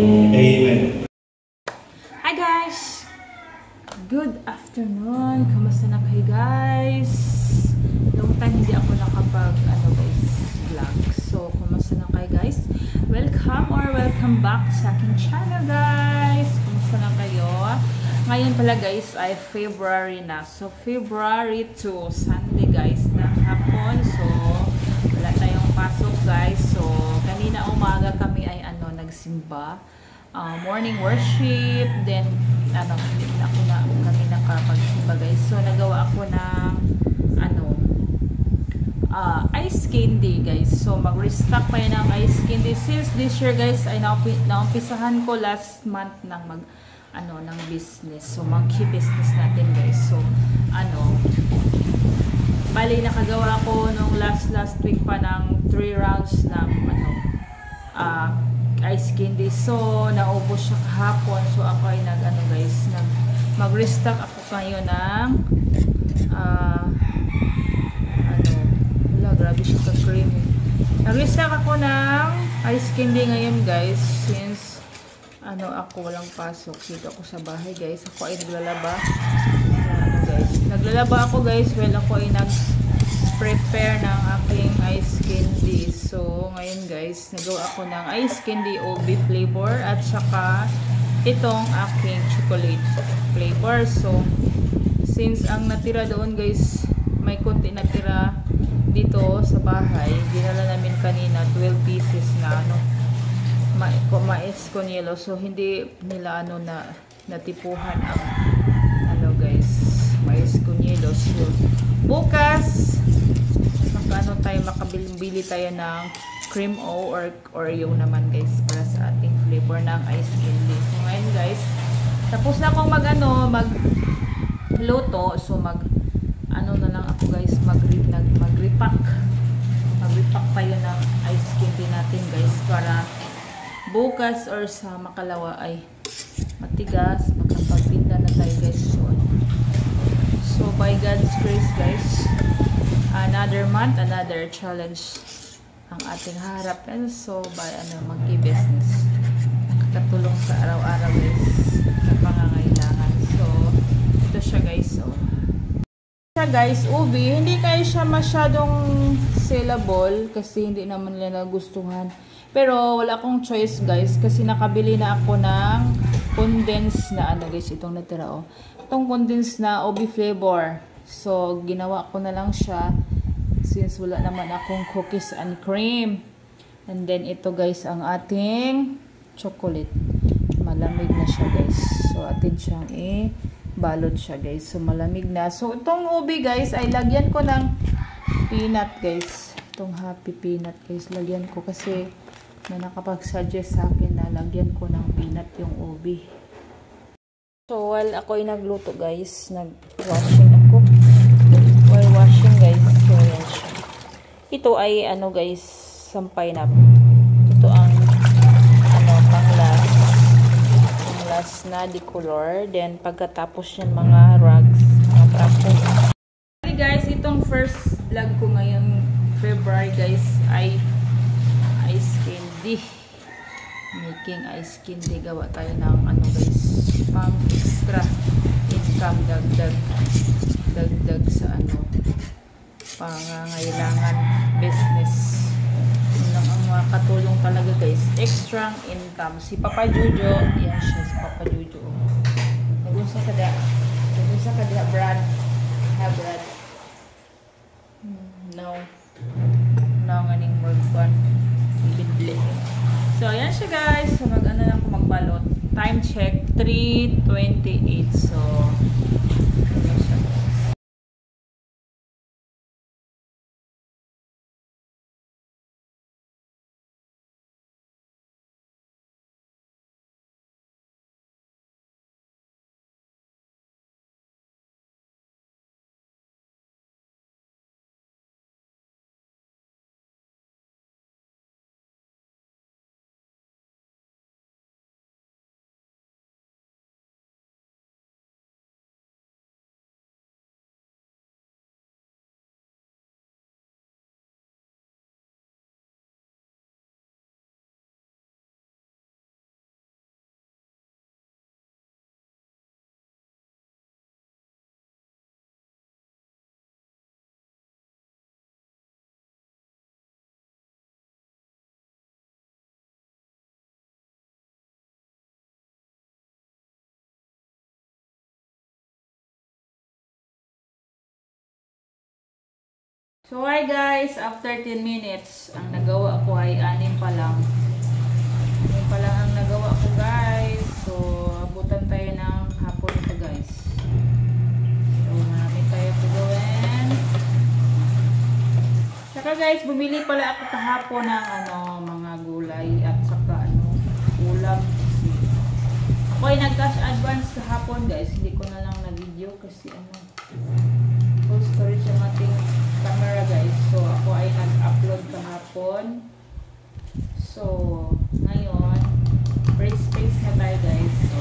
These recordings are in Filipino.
Amen. Hi guys! Good afternoon! Kamusta na kayo guys? Long time hindi ako nakapag vlog. So, kamusta na kayo guys? Welcome back sa aking channel guys! Kamusta na kayo? Ngayon pala guys ay February na. So, February 2, Sunday guys ng hapon. So, wala tayong pasok guys. So, kanina umaga kami ay nagsimba. Morning worship, then kami nakapagsimba guys. So nagawa ako ng ice candy guys. So mag-restock pa yun ng ice candy since this year guys ay naumpisahan ko last month ng ng business. So monkey business natin guys. So bali nakagawa ko nung last week pa ng 3 rounds ng ice candy. So naubos siya kahapon. So ako ay mag-restock ako ngayon ng grabe siya ka-creamy. Nag-restock ako ng ice candy ngayon guys since ako walang pasok. Dito ako sa bahay guys. Ako ay naglalaba. Naglalaba ako guys while ako ay prepare ng aking ice candy. So, ngayon guys, nagawa ako ng ice candy OB flavor at saka itong aking chocolate flavor. So, since ang natira doon guys, may konti natira dito sa bahay, dinala namin kanina 12 pieces na mais con yelo. So, hindi nila natipuhan ang guys, mais con yelo. So, bukas makabili tayo ng cream o or Oreo naman guys para sa ating flavor ng ice candy. So ngayon guys, tapos na akong magluto. So na lang ako guys, mag-repack tayo ng ice candy natin guys para bukas or sa makalawa ay matigas, makapagpinda na tayo guys. So by God's grace guys, another month, another challenge ang ating harap. And so by monkey business, nakakatulong sa araw-araw guys sa pangangailangan. So ito siya guys. So siya guys, ubi, hindi kayo siya masyadong sellable kasi hindi naman nila nagustuhan. Pero wala akong choice guys kasi nakabili na ako ng condensed na guys, itong natira itong condensed na OB flavor. So ginawa ko na lang siya since wala naman akong cookies and cream. And then ito guys ang ating chocolate. Malamig na siya guys. So atin siyang balot siya guys. So malamig na. So itong ubi guys ay lagyan ko ng peanut guys. Itong happy peanut guys. Lagyan ko kasi may nakapag-suggest sa akin na lagyan ko ng peanut yung ubi. So while ako ay nagluto guys, nag-washing ako. While washing guys, so yan siya. Ito ay guys, sampay na. Ito ang pang-last na decolor. Then pagkatapos yan mga rugs, mga trapo. Okay guys, itong first vlog ko ngayon February guys ay ice candy. Making ice candy. Gawa tayo ng guys, pang extra income, dagdag sa pangangailangan business. Yun lang ang mga katulong talaga guys, extra income. Si Papa Jojo, yan siya si Papa Jojo. Nagunsa ka da Brad, Brad. No nganing work fun bibidli. So yan siya guys. So lang ako magbalot. Time check 3:28. So So hi guys, after 10 minutes, ang nagawa ko ay 6 pa lang. 6 pa lang ang nagawa ko guys. So abutan tayo ng hapon ito guys. So marami tayo gawin. Saka guys, bumili pala ako kahapon ng mga gulay at saka ulam. Ako ay nag-cash advance kahapon guys. Hindi ko na lang na-video kasi full storage ang ating camera guys. So ako ay nag-upload kahapon. So ngayon free space na tayo guys. So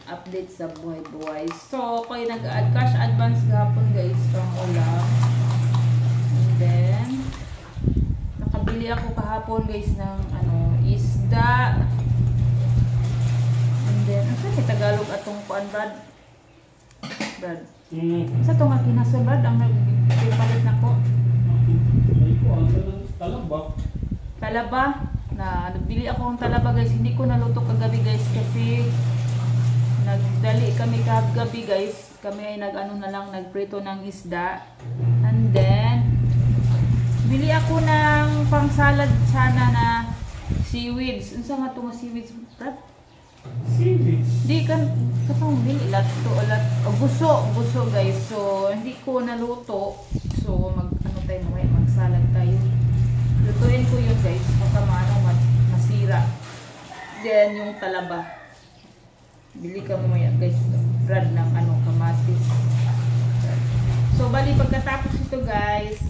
update sa buhay-buhay. So ako ay nag-cash advance kahapon guys pang ulam. And then nakabili ako kahapon guys ng isda. And then asa kay Tagalog atong kuan Brad? Sa itong kinasulad ang nagpipalit na ko. Talaba. Nagbili ako ng talaba guys. Hindi ko naluto kagabi guys kasi nagdali kami kagabi guys. Kami ay nagprito ng isda. And then bili ako ng pang salad sana na seaweeds. Unsa nga itong seaweeds? Brad? Seaweeds? Di kan katong dili gusto guys. So hindi ko naluto. So tayo magsalad tayo. Lutuin ko yun guys. Baka masira. Then yung talaba. Bili ka mamaya guys. Brad ng kamatis. So bali pagkatapos ito guys,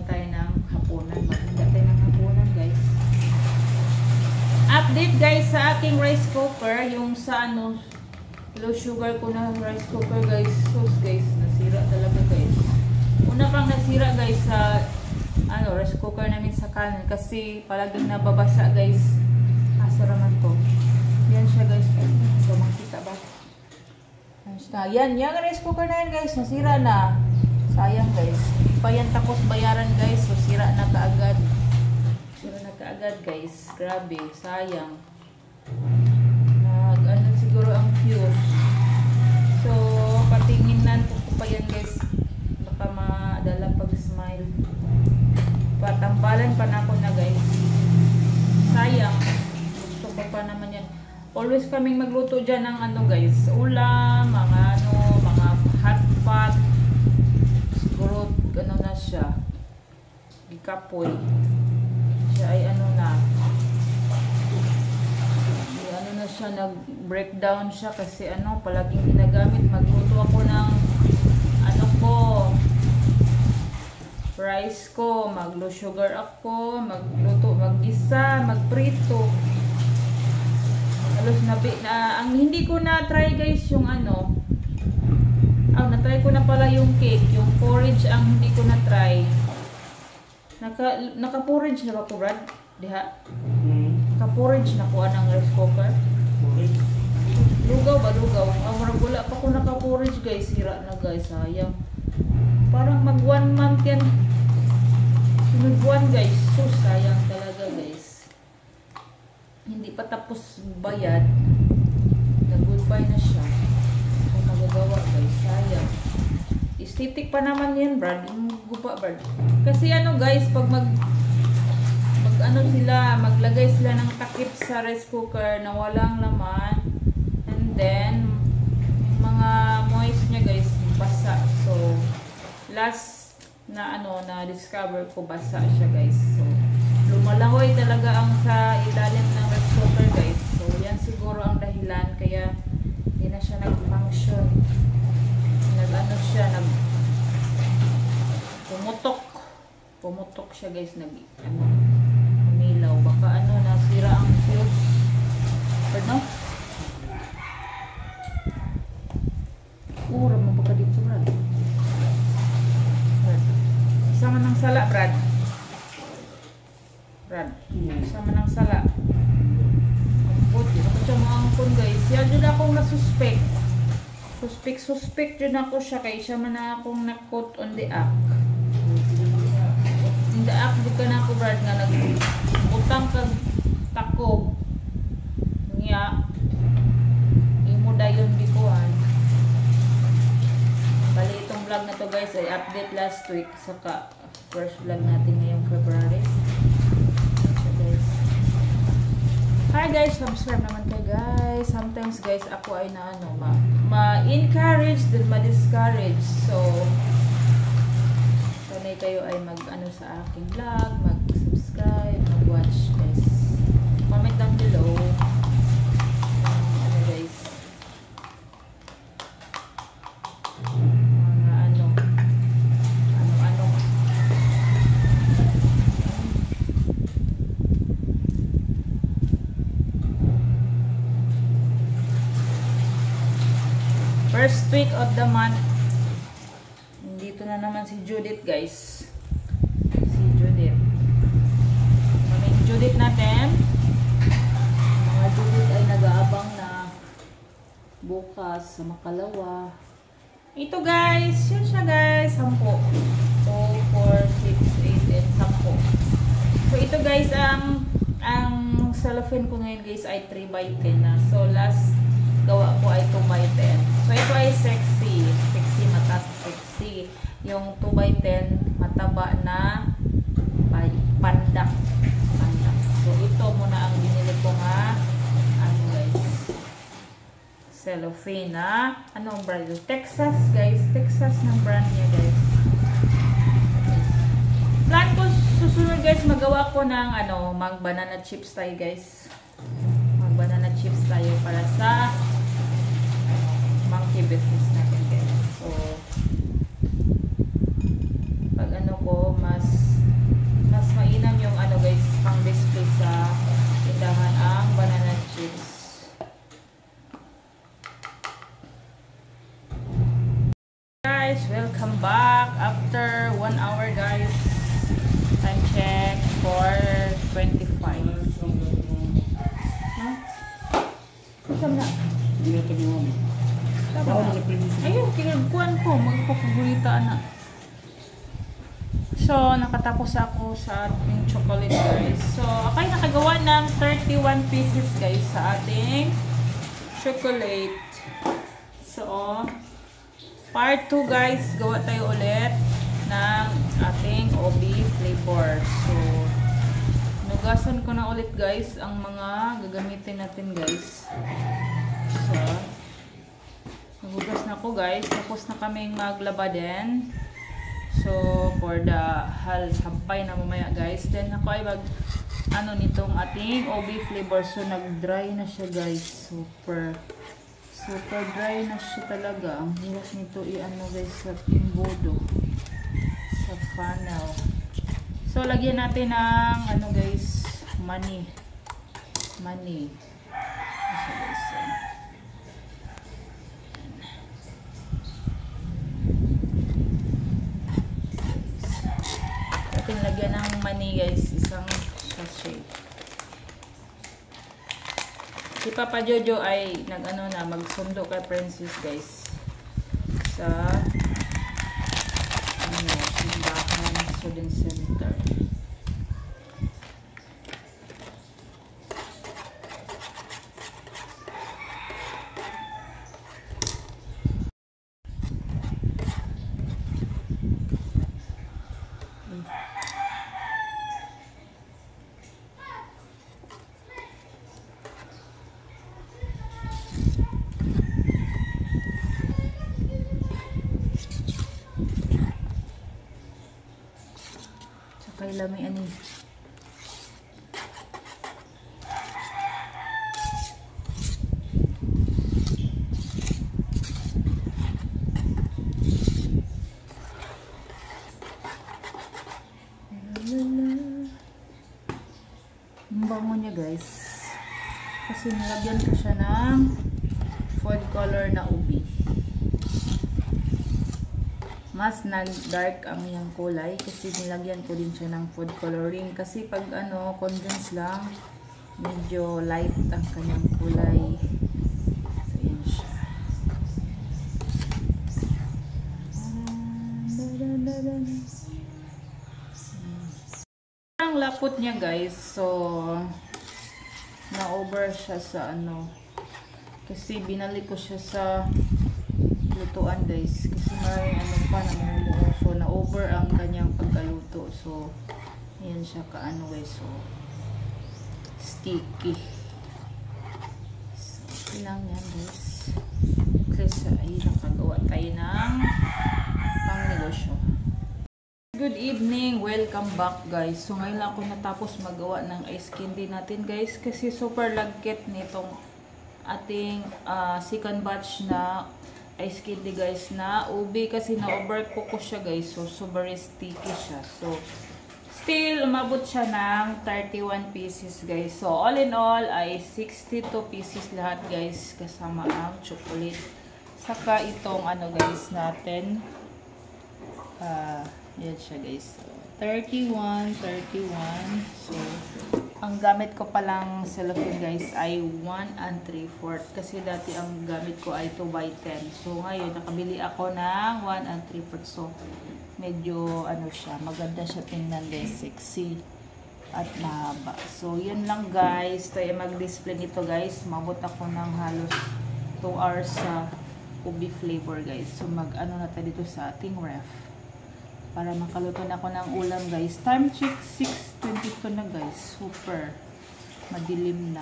tayo ng hapunan. Maganda tayo ng hapunan guys. Update guys sa aking rice cooker, yung sa low sugar ko na rice cooker guys. So guys, nasira talaga guys. Una pang nasira guys sa rice cooker namin sa kanan kasi palaging nababasa guys. Asa naman to. Yan siya guys. So makita ba? Yan rice cooker na yan guys. Nasira na. Sayang guys. Hindi pa yan tapos bayaran guys. So sira na kaagad. Agad guys, grabe, sayang. Siguro ang fuse. So patinginan ko pa yan guys, baka madala pag smile. Patambalan pa na ako na guys, sayang. Gusto ko pa naman yan. Always kaming magluto dyan ng guys, ulam, mga hot pot. Siguro na siya, gikapoy siya ay siya nag-breakdown siya kasi palaging ginagamit. Magluto ako ng rice ko, mag-low sugar ako, magluto, maggisa, magprito. Halos ang hindi ko na try guys yung na-try ko na pala yung cake, yung porridge ang hindi ko na try. Naka-porridge na ba ko, Brad? Diha? Naka-porridge na ko ng rice cooker. Lugaw ba? Lugaw. Wala pa ko naka-porridge guys. Sira na guys. Sayang. Parang mag 1 month yan. Sunod buwan guys. So sayang talaga guys. Hindi pa tapos bayad. Nag-goodbye na siya. So magagawa guys. Sayang. Aesthetic pa naman yan, Brad. Yung gupa, Brad. Kasi guys, pag maglagay sila ng takip sa rice cooker na walang laman, and then yung mga moist niya guys, basa. So last na na-discover ko, basa siya guys. So lumalahoy talaga ang sa ilalim ng rice cooker guys. So yan siguro ang dahilan kaya hindi na siya nag-function. Pumutok siya guys, umilaw, baka nasira ang fuse. Pardon? Ura mo baka dito, Brad. Sama ng sala, Brad. Sama ng sala. Ako siya mga angkon guys. Yan dyan akong nasuspect. Suspect dyan ako siya kay siya man akong nakot on the act. In the act, di ka na ako, Brad, nga nag-utang kag takob. Nga, imo dayon bikuhan. Bali itong vlog na to guys ay update last week, saka first vlog natin ngayong February. So guys, hi guys, subscribe naman kayo guys. Sometimes guys, ako ay na ano, ma-encourage din ma-discourage. So, sanay kayo ay mag-ano sa aking vlog, mag-subscribe, mag-watch guys. Comment down below. Ano guys, mga ano. First week of the month. Dito na naman si Judith guys. Si Judith. Kaming Judith natin. Mga Judith ay nag-aabang na bukas sa Makalawa. Ito guys. Yun siya guys. 10. 2, 4, 6, 8, and 10. So ito guys, ang cellophane ko ngayon guys ay 3x10 na. So last gawa ko ay 2x10. So ito ay sexy. Sexy, mata sexy. Yung 2x10, mataba na pandak. So ito muna ang binili ko nga. Ano guys? Cellophane na. Anong brand? Texas guys. Texas ng brand niya guys. Plan ko susunod guys, magawa ko ng ano, mag banana chips tayo guys. Mag banana chips tayo para sa monkey business natin guys. So pag ano ko, mas mainam yung ano guys, pang display sa tindahan ang banana chips. Guys, welcome back after 1 hour guys. Time check for 25. Huh? Kusam na. Ayun, kinagkuhan ko. Magpapagulita na. So, nakatapos ako sa ating chocolate guys. So, ako ay nakagawa ng 31 pieces guys sa ating chocolate. So, part 2 guys, gawa tayo ulit ng ating OB flavor. So, nugasan ko na ulit guys ang mga gagamitin natin guys. So, nagugas na ko guys. Tapos na kaming maglaba din. So, for the sampay na mamaya guys. Then ako ay mag ano nitong ating OB flavor. So, nag-dry na siya guys. Super dry na siya talaga. Ang hirap nito i-ano guys sa timbodo. Sa funnel. So, lagyan natin ng ano guys, money. So, guys, ating lagyan ng money guys, isang sachet. Si Papa Jojo ay nag-ano na, magsundo kay Princess guys sa ano, simbahan, student center. Kay lami ani. Ang bango niya guys. Kasi nilagyan ko siya ng food color na ubi. Mas nag-dark ang iyang kulay kasi nilagyan ko din siya ng food coloring. Kasi pag ano, condense lang, medyo light ang kanyang kulay. So, yan siya. Ang lapot niya guys. So, na-over siya sa ano. Kasi binalik ko siya sa lutuan guys. Kasi may ano pa namumuo. So na-over ang kanyang pagkaluto. So ayan siya kaano guys. So sticky. So okay lang yan guys. Kasi ay nakagawa tayo ng pang negosyo. Good evening, welcome back guys. So ngayon lang ako natapos magawa ng ice candy natin guys. Kasi super lagkit nitong ating second batch na ice candy guys na ubi. Kasi na-overcook ko siya guys. So super sticky siya. So still umabot siya ng 31 pieces guys. So all in all ay 62 pieces lahat guys. Kasama ang chocolate. Saka itong ano guys natin. Yan siya guys. So, 31. So, ang gamit ko palang cellophane guys ay 1 3/4. Kasi dati ang gamit ko ay 2/10. So, ngayon nakabili ako ng 1 3/4. So, medyo ano siya. Maganda siya tingnan guys. Sexy. At mahaba. So, yun lang guys. Tayo mag-display nito guys. Mabot ako ng halos 2 hours sa ubi flavor guys. So, mag-ano na tayo dito sa ating ref. Para makaluto na ako ng ulam guys. Time check 6:22 na guys. Super madilim na.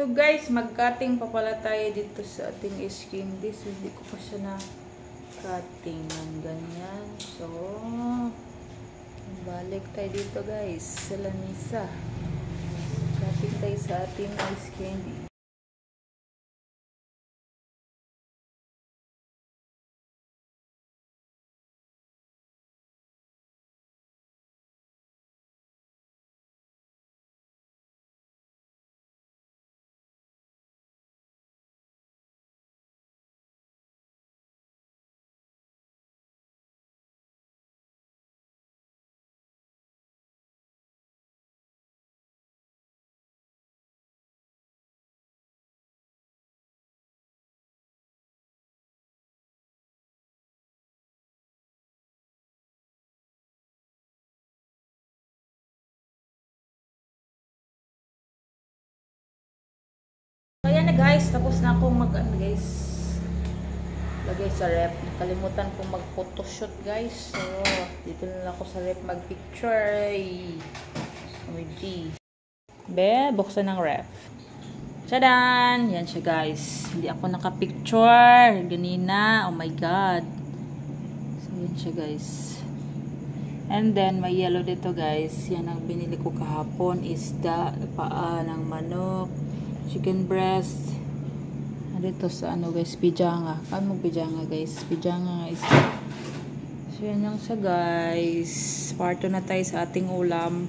So guys, mag-cutting pa pala tayo dito sa ating ice candy. So hindi ko pa siya na cutting ng ganyan. So, balik tayo dito guys sa lamisa. Cutting tayo sa ating ice candy. Ayan na guys, tapos na akong guys, lagay sa rep. Nakalimutan kong mag-photoshoot guys. So, dito na lang ako sa rep mag-picture. OMG. Buksan ng rep. Tadaan! Yan siya guys. Hindi ako naka-picture. Ganina. Oh my god. So, yan siya guys. And then, may yellow dito guys. Yan ang binili ko kahapon. Isda, paa ng manok, chicken breast. Dito sa ano guys, pijanga. Ano pijanga guys? Pijanga is. So yan lang siya guys. Parto na tayo sa ating ulam.